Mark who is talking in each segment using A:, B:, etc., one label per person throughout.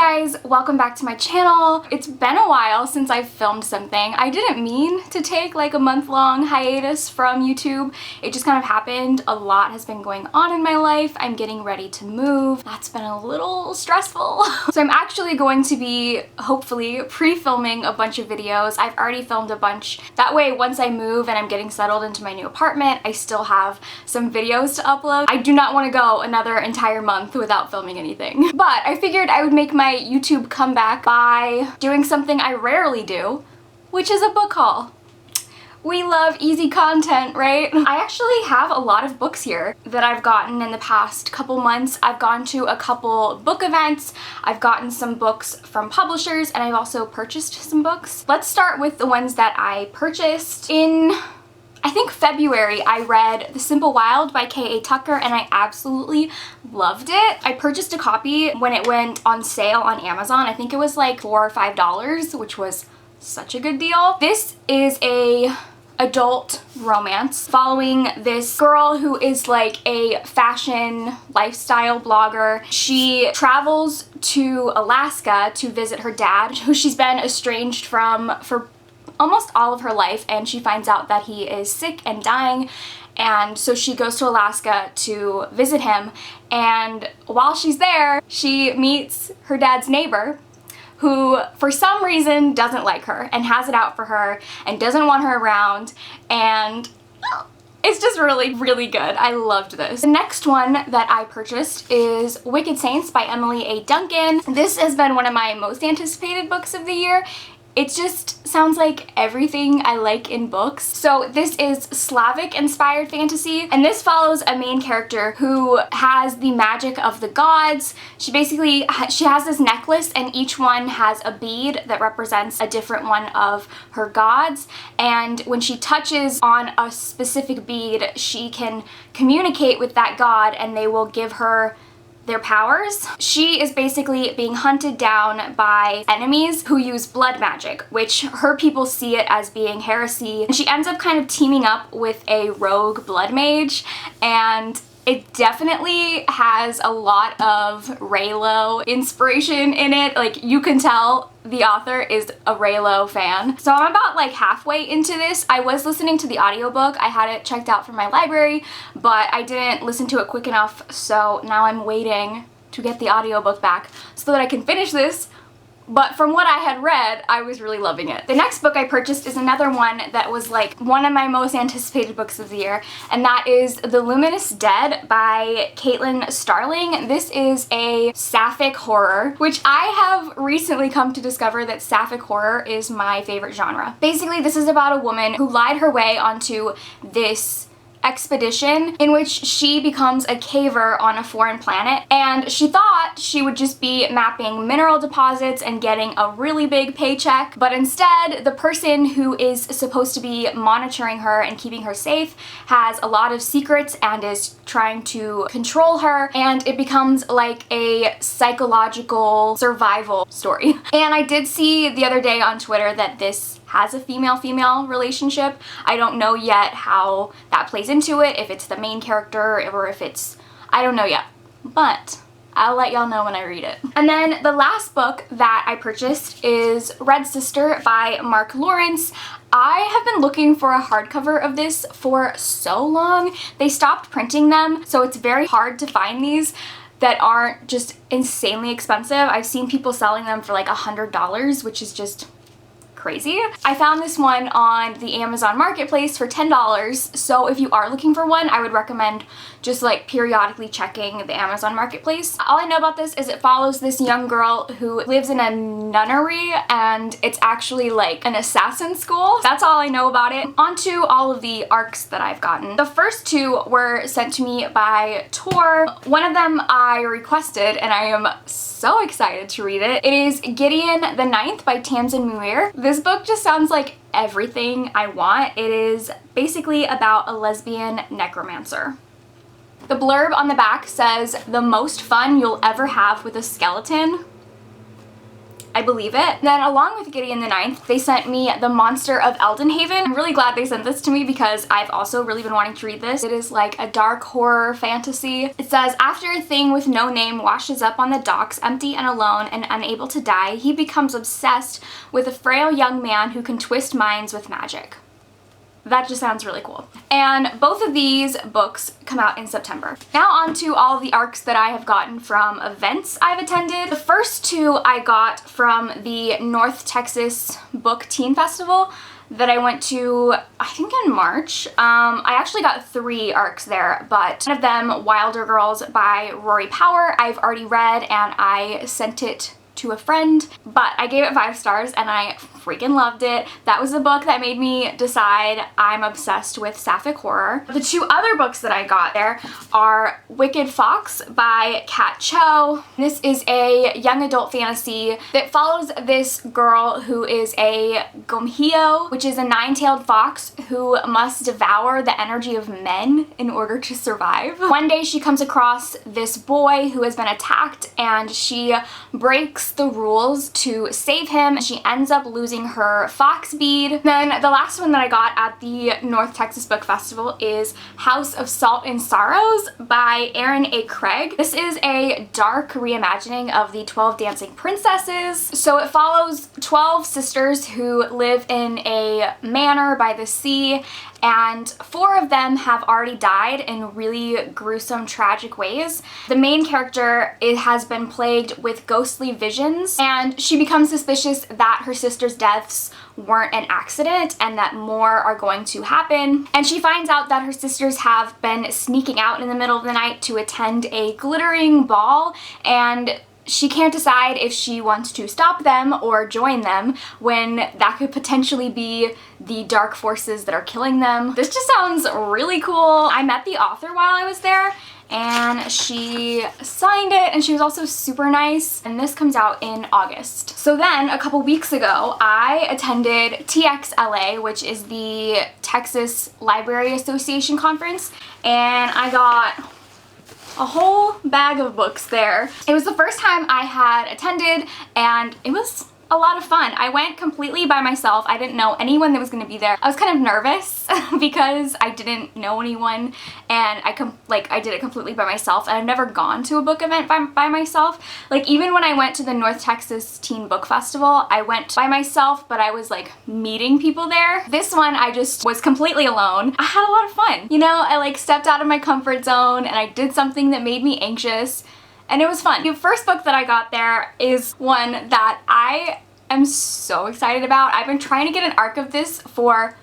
A: guys, welcome back to my channel. It's been a while since I've filmed something. I didn't mean to take like a month-long hiatus from YouTube. It just kind of happened. A lot has been going on in my life. I'm getting ready to move. That's been a little stressful. So I'm actually going to be, hopefully, pre-filming a bunch of videos. I've already filmed a bunch. That way, once I move and I'm getting settled into my new apartment, I still have some videos to upload. I do not want to go another entire month without filming anything. But I figured I would make my YouTube comeback by doing something I rarely do, which is a book haul. We love easy content, right? I actually have a lot of books here that I've gotten in the past couple months. I've gone to a couple book events, I've gotten some books from publishers, and I've also purchased some books. Let's start with the ones that I purchased. In I think February, I read The Simple Wild by K.A. Tucker and I absolutely loved it. I purchased a copy when it went on sale on Amazon. I think it was like $4 or $5, which was such a good deal. This is a adult romance following this girl who is like a fashion lifestyle blogger. She travels to Alaska to visit her dad, who she's been estranged from for almost all of her life, and she finds out that he is sick and dying, and so she goes to Alaska to visit him, and while she's there she meets her dad's neighbor, who for some reason doesn't like her and has it out for her and doesn't want her around, and it's just really, really good. I loved this. The next one that I purchased is Wicked Saints by Emily A. Duncan. This has been one of my most anticipated books of the year. It just sounds like everything I like in books. So this is Slavic-inspired fantasy, and this follows a main character who has the magic of the gods. She has this necklace, and each one has a bead that represents a different one of her gods, and when she touches on a specific bead, she can communicate with that god and they will give her their powers. She is basically being hunted down by enemies who use blood magic, which her people see it as being heresy. And she ends up kind of teaming up with a rogue blood mage, and it definitely has a lot of Reylo inspiration in it. Like, you can tell the author is a Reylo fan. So I'm about like halfway into this. I was listening to the audiobook. I had it checked out from my library, but I didn't listen to it quick enough, so now I'm waiting to get the audiobook back so that I can finish this. But from what I had read, I was really loving it. The next book I purchased is another one that was like one of my most anticipated books of the year, and that is The Luminous Dead by Caitlin Starling. This is a sapphic horror, which I have recently come to discover that sapphic horror is my favorite genre. Basically, this is about a woman who lied her way onto this expedition in which she becomes a caver on a foreign planet, and she thought she would just be mapping mineral deposits and getting a really big paycheck, but instead the person who is supposed to be monitoring her and keeping her safe has a lot of secrets and is trying to control her, and it becomes like a psychological survival story. And I did see the other day on Twitter that this has a female-female relationship. I don't know yet how that plays into it, if it's the main character or if it's, I don't know yet, but I'll let y'all know when I read it. And then the last book that I purchased is Red Sister by Mark Lawrence. I have been looking for a hardcover of this for so long. They stopped printing them, so it's very hard to find these that aren't just insanely expensive. I've seen people selling them for like $100, which is just crazy. I found this one on the Amazon Marketplace for $10, so if you are looking for one, I would recommend just like periodically checking the Amazon Marketplace. All I know about this is it follows this young girl who lives in a nunnery, and it's actually like an assassin school. That's all I know about it. On to all of the arcs that I've gotten. The first two were sent to me by Tor. One of them I requested, and I am so excited to read it. It is Gideon the Ninth by Tamsin Muir. This book just sounds like everything I want. It is basically about a lesbian necromancer. The blurb on the back says, "The most fun you'll ever have with a skeleton." I believe it. Then along with Gideon the Ninth, they sent me The Monster of Eldenhaven. I'm really glad they sent this to me because I've also really been wanting to read this. It is like a dark horror fantasy. It says, after a thing with no name washes up on the docks, empty and alone and unable to die, he becomes obsessed with a frail young man who can twist minds with magic. That just sounds really cool. And both of these books come out in September. Now on to all of the ARCs that I have gotten from events I've attended. The first two I got from the North Texas Book Teen Festival that I went to, I think in March. I actually got 3 ARCs there, but one of them, Wilder Girls by Rory Power, I've already read and I sent it to a friend, but I gave it 5 stars and I freaking loved it. That was the book that made me decide I'm obsessed with sapphic horror. The 2 other books that I got there are Wicked Fox by Kat Cho. This is a young adult fantasy that follows this girl who is a gomhio, which is a 9-tailed fox who must devour the energy of men in order to survive. One day she comes across this boy who has been attacked and she breaks the rules to save him. She ends up losing her fox bead. Then the last one that I got at the North Texas Book Festival is House of Salt and Sorrows by Erin A. Craig. This is a dark reimagining of the 12 Dancing Princesses. So it follows 12 sisters who live in a manor by the sea, and 4 of them have already died in really gruesome, tragic ways. The main character has been plagued with ghostly visions, and she becomes suspicious that her sister's deaths weren't an accident and that more are going to happen. And she finds out that her sisters have been sneaking out in the middle of the night to attend a glittering ball, and she can't decide if she wants to stop them or join them when that could potentially be the dark forces that are killing them. This just sounds really cool. I met the author while I was there and she signed it and she was also super nice, and this comes out in August. So then a couple weeks ago I attended TXLA, which is the Texas Library Association conference, and I got a whole bag of books there. It was the first time I had attended and it was a lot of fun. I went completely by myself. I didn't know anyone that was going to be there. I was kind of nervous because I didn't know anyone and I did it completely by myself, and I've never gone to a book event by myself. Like even when I went to the North Texas Teen Book Festival, I went by myself, but I was like meeting people there. This one I just was completely alone. I had a lot of fun. You know, I like stepped out of my comfort zone and I did something that made me anxious. And it was fun. The first book that I got there is one that I am so excited about. I've been trying to get an ARC of this for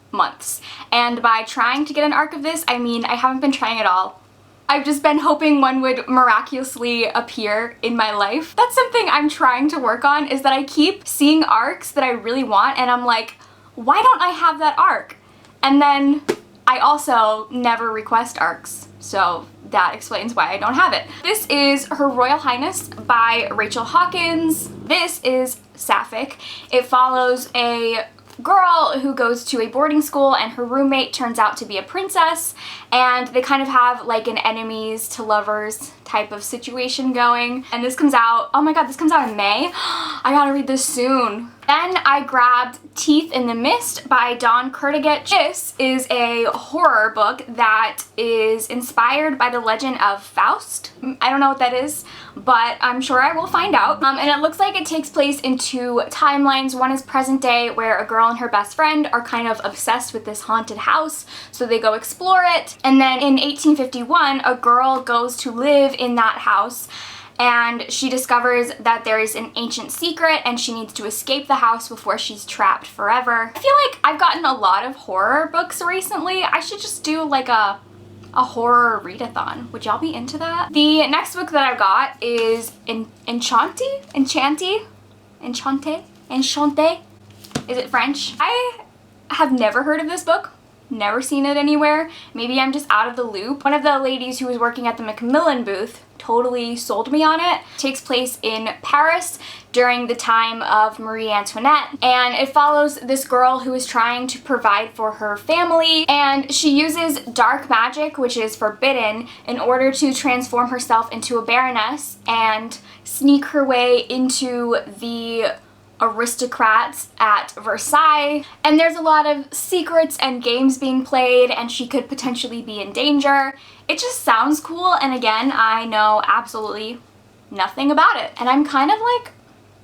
A: months. And by trying to get an ARC of this, I mean I haven't been trying at all. I've just been hoping one would miraculously appear in my life. That's something I'm trying to work on, is that I keep seeing ARCs that I really want and I'm like, why don't I have that ARC? And then I also never request ARCs. So that explains why I don't have it. This is Her Royal Highness by Rachel Hawkins. This is sapphic. It follows a girl who goes to a boarding school and her roommate turns out to be a princess, and they kind of have like an enemies to lovers type of situation going. And this comes out, oh my god, this comes out in May. I gotta read this soon. Then I grabbed Teeth in the Mist by Dawn Kurtagich. This is a horror book that is inspired by the legend of Faust. I don't know what that is, but I'm sure I will find out. And it looks like it takes place in 2 timelines. One is present day, where a girl and her best friend are kind of obsessed with this haunted house, so they go explore it. And then in 1851, a girl goes to live in that house, and she discovers that there is an ancient secret and she needs to escape the house before she's trapped forever. I feel like I've gotten a lot of horror books recently. I should just do like a horror readathon. Would y'all be into that? The next book that I got is Enchante? Is it French? I have never heard of this book. never seen it anywhere. Maybe I'm just out of the loop. One of the ladies who was working at the Macmillan booth totally sold me on it. It takes place in Paris during the time of Marie Antoinette, and it follows this girl who is trying to provide for her family, and she uses dark magic, which is forbidden, in order to transform herself into a baroness and sneak her way into the aristocrats at Versailles. And there's a lot of secrets and games being played, and she could potentially be in danger. It just sounds cool, and again, I know absolutely nothing about it. And I'm kind of like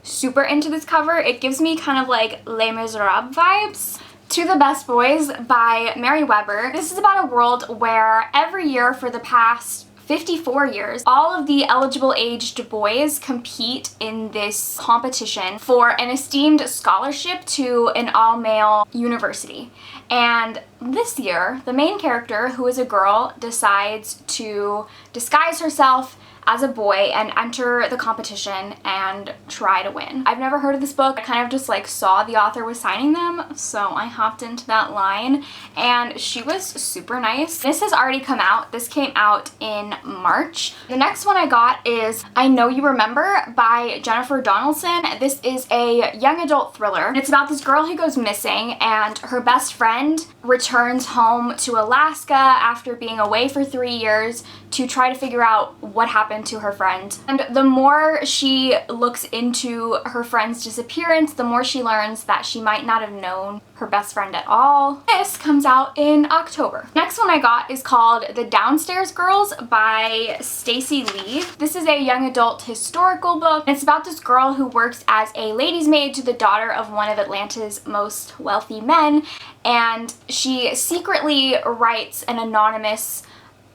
A: super into this cover. It gives me kind of like Les Miserables vibes. To the Best Boys by Mary Weber. This is about a world where every year for the past 54 years, all of the eligible aged boys compete in this competition for an esteemed scholarship to an all-male university. And this year, the main character, who is a girl, decides to disguise herself as a boy and enter the competition and try to win. I've never heard of this book. I kind of just like saw the author was signing them, so I hopped into that line, and she was super nice. This has already come out. This came out in March. The next one I got is I Know You Remember by Jennifer Donaldson. This is a young adult thriller. It's about this girl who goes missing, and her best friend returns home to Alaska after being away for 3 years to try to figure out what happened to her friend. And the more she looks into her friend's disappearance, the more she learns that she might not have known her best friend at all. This comes out in October. Next one I got is called The Downstairs Girls by Stacey Lee. This is a young adult historical book. It's about this girl who works as a lady's maid to the daughter of one of Atlanta's most wealthy men, and she secretly writes an anonymous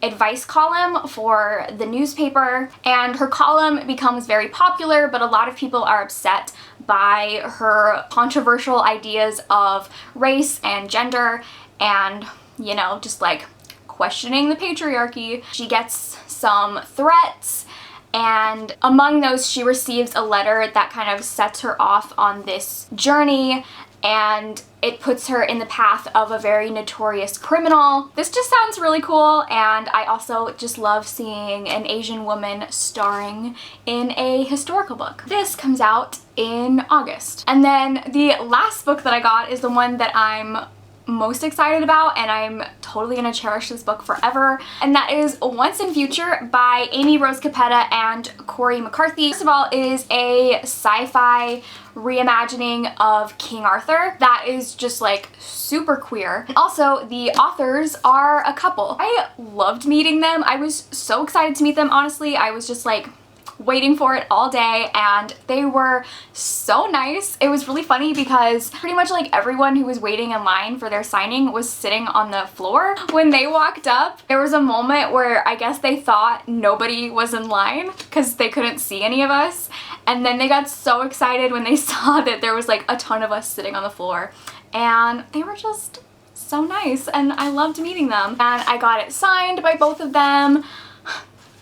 A: advice column for the newspaper, and her column becomes very popular, but a lot of people are upset by her controversial ideas of race and gender and, you know, just like questioning the patriarchy. She gets some threats, and among those she receives a letter that kind of sets her off on this journey, and it puts her in the path of a very notorious criminal. This just sounds really cool, and I also just love seeing an Asian woman starring in a historical book. This comes out in August. And then the last book that I got is the one that I'm most excited about, and I'm totally gonna cherish this book forever, and that is Once and Future by Amy Rose Capetta and Corey McCarthy. First of all, it is a sci-fi reimagining of King Arthur that is just like super queer. Also, the authors are a couple. I loved meeting them. I was so excited to meet them, honestly. I was just like waiting for it all day, and they were so nice. It was really funny because pretty much like everyone who was waiting in line for their signing was sitting on the floor. When they walked up, there was a moment where I guess they thought nobody was in line because they couldn't see any of us, and then they got so excited when they saw that there was like a ton of us sitting on the floor, and they were just so nice, and I loved meeting them, and I got it signed by both of them.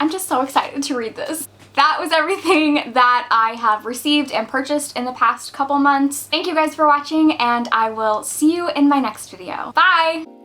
A: I'm just so excited to read this. That was everything that I have received and purchased in the past couple months. Thank you guys for watching, and I will see you in my next video. Bye!